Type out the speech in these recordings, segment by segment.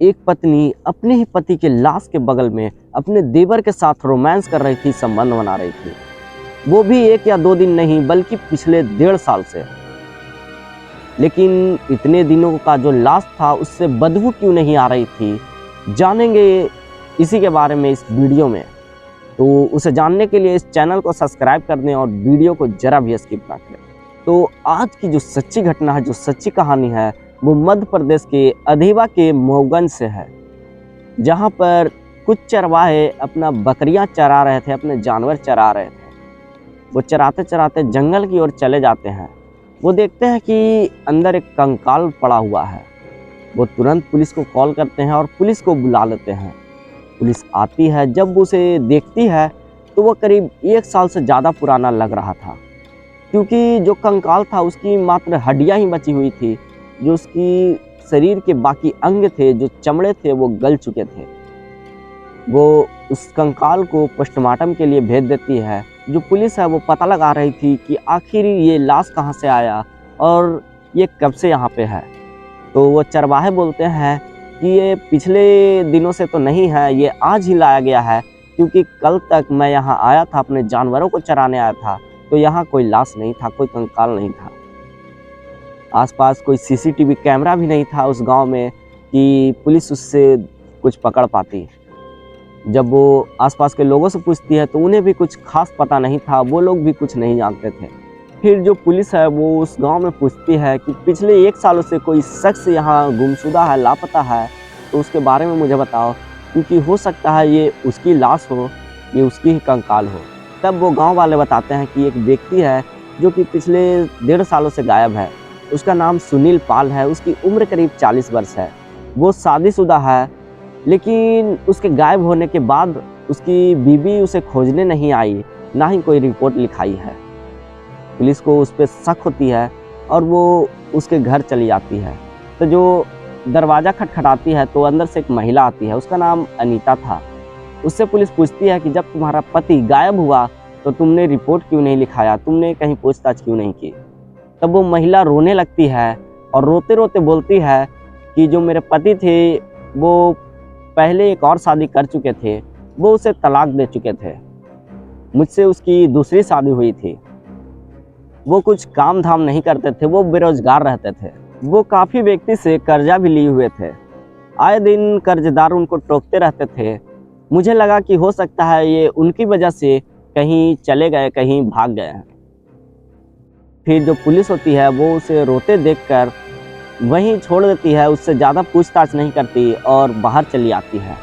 एक पत्नी अपने ही पति के लाश के बगल में अपने देवर के साथ रोमांस कर रही थी, संबंध बना रही थी। वो भी 1 या 2 दिन नहीं बल्कि पिछले 1.5 साल से। लेकिन इतने दिनों का जो लाश था उससे बदबू क्यों नहीं आ रही थी, जानेंगे इसी के बारे में इस वीडियो में। तो उसे जानने के लिए इस चैनल को सब्सक्राइब कर दें और वीडियो को जरा भी स्किप ना करें। तो आज की जो सच्ची घटना है, जो सच्ची कहानी है, वो मध्य प्रदेश के अधिवा के मऊगंज से है, जहाँ पर कुछ चरवाहे अपना बकरियां चरा रहे थे, अपने जानवर चरा रहे थे। वो चराते चराते जंगल की ओर चले जाते हैं। वो देखते हैं कि अंदर एक कंकाल पड़ा हुआ है। वो तुरंत पुलिस को कॉल करते हैं और पुलिस को बुला लेते हैं। पुलिस आती है। जब उसे देखती है तो वो करीब 1 साल से ज़्यादा पुराना लग रहा था, क्योंकि जो कंकाल था उसकी मात्र हड्डियां ही बची हुई थी। जो उसकी शरीर के बाकी अंग थे, जो चमड़े थे, वो गल चुके थे। वो उस कंकाल को पोस्टमार्टम के लिए भेज देती है। जो पुलिस है वो पता लगा रही थी कि आखिर ये लाश कहाँ से आया और ये कब से यहाँ पे है। तो वो चरवाहे बोलते हैं कि ये पिछले दिनों से तो नहीं है, ये आज ही लाया गया है, क्योंकि कल तक मैं यहाँ आया था, अपने जानवरों को चराने आया था, तो यहाँ कोई लाश नहीं था, कोई कंकाल नहीं था। आसपास कोई सीसीटीवी कैमरा भी नहीं था उस गांव में कि पुलिस उससे कुछ पकड़ पाती। जब वो आसपास के लोगों से पूछती है तो उन्हें भी कुछ खास पता नहीं था, वो लोग भी कुछ नहीं जानते थे। फिर जो पुलिस है वो उस गांव में पूछती है कि पिछले 1 सालों से कोई शख्स यहाँ गुमशुदा है, लापता है, तो उसके बारे में मुझे बताओ, क्योंकि हो सकता है ये उसकी लाश हो, ये उसकी ही कंकाल हो। तब वो गाँव वाले बताते हैं कि एक व्यक्ति है जो कि पिछले 1.5 सालों से गायब है। उसका नाम सुनील पाल है। उसकी उम्र करीब 40 वर्ष है। वो शादीशुदा है, लेकिन उसके गायब होने के बाद उसकी बीवी उसे खोजने नहीं आई, ना ही कोई रिपोर्ट लिखाई है। पुलिस को उस पर शक होती है और वो उसके घर चली जाती है। तो जो दरवाज़ा खटखटाती है तो अंदर से एक महिला आती है। उसका नाम अनीता था। उससे पुलिस पूछती है कि जब तुम्हारा पति गायब हुआ तो तुमने रिपोर्ट क्यों नहीं लिखाया, तुमने कहीं पूछताछ क्यों नहीं की। तब वो महिला रोने लगती है और रोते रोते बोलती है कि जो मेरे पति थे वो पहले एक और शादी कर चुके थे, वो उसे तलाक दे चुके थे, मुझसे उसकी दूसरी शादी हुई थी। वो कुछ काम धाम नहीं करते थे, वो बेरोजगार रहते थे। वो काफ़ी व्यक्ति से कर्जा भी लिए हुए थे। आए दिन कर्जदार उनको टोकते रहते थे। मुझे लगा कि हो सकता है ये उनकी वजह से कहीं चले गए, कहीं भाग गए हैं। फिर जो पुलिस होती है वो उसे रोते देखकर वहीं छोड़ देती है, उससे ज़्यादा पूछताछ नहीं करती और बाहर चली आती है।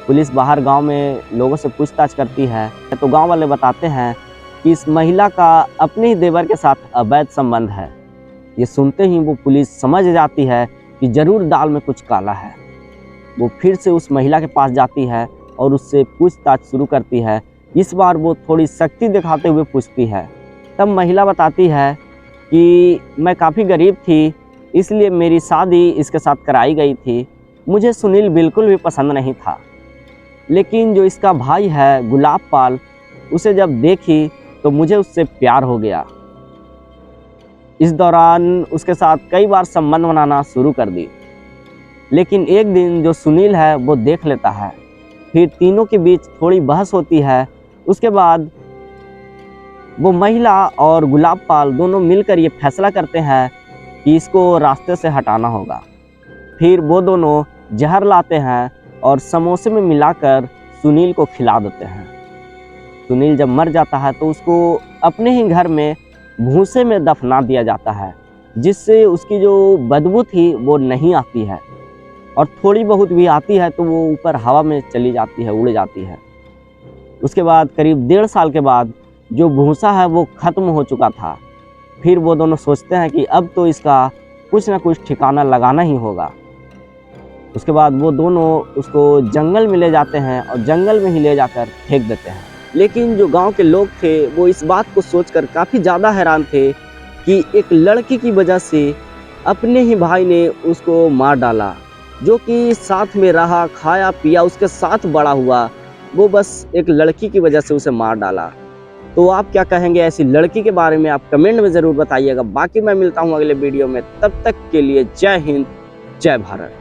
पुलिस बाहर गांव में लोगों से पूछताछ करती है तो गांव वाले बताते हैं कि इस महिला का अपने ही देवर के साथ अवैध संबंध है। ये सुनते ही वो पुलिस समझ जाती है कि ज़रूर दाल में कुछ काला है। वो फिर से उस महिला के पास जाती है और उससे पूछताछ शुरू करती है। इस बार वो थोड़ी सख्ती दिखाते हुए पूछती है। तब महिला बताती है कि मैं काफ़ी गरीब थी, इसलिए मेरी शादी इसके साथ कराई गई थी। मुझे सुनील बिल्कुल भी पसंद नहीं था, लेकिन जो इसका भाई है गुलाब पाल, उसे जब देखी तो मुझे उससे प्यार हो गया। इस दौरान उसके साथ कई बार संबंध बनाना शुरू कर दी, लेकिन एक दिन जो सुनील है वो देख लेता है। फिर तीनों के बीच थोड़ी बहस होती है। उसके बाद वो महिला और गुलाब पाल दोनों मिलकर ये फैसला करते हैं कि इसको रास्ते से हटाना होगा। फिर वो दोनों जहर लाते हैं और समोसे में मिलाकर सुनील को खिला देते हैं। सुनील जब मर जाता है तो उसको अपने ही घर में भूसे में दफना दिया जाता है, जिससे उसकी जो बदबू थी वो नहीं आती है, और थोड़ी बहुत भी आती है तो वो ऊपर हवा में चली जाती है, उड़ जाती है। उसके बाद करीब 1.5 साल के बाद जो भूसा है वो ख़त्म हो चुका था। फिर वो दोनों सोचते हैं कि अब तो इसका कुछ ना कुछ ठिकाना लगाना ही होगा। उसके बाद वो दोनों उसको जंगल में ले जाते हैं और जंगल में ही ले जाकर फेंक देते हैं। लेकिन जो गांव के लोग थे वो इस बात को सोचकर काफ़ी ज़्यादा हैरान थे कि एक लड़की की वजह से अपने ही भाई ने उसको मार डाला, जो कि साथ में रहा, खाया पिया, उसके साथ बड़ा हुआ। वो बस एक लड़की की वजह से उसे मार डाला। तो आप क्या कहेंगे ऐसी लड़की के बारे में, आप कमेंट में ज़रूर बताइएगा। बाकी मैं मिलता हूँ अगले वीडियो में, तब तक के लिए जय हिंद, जय भारत।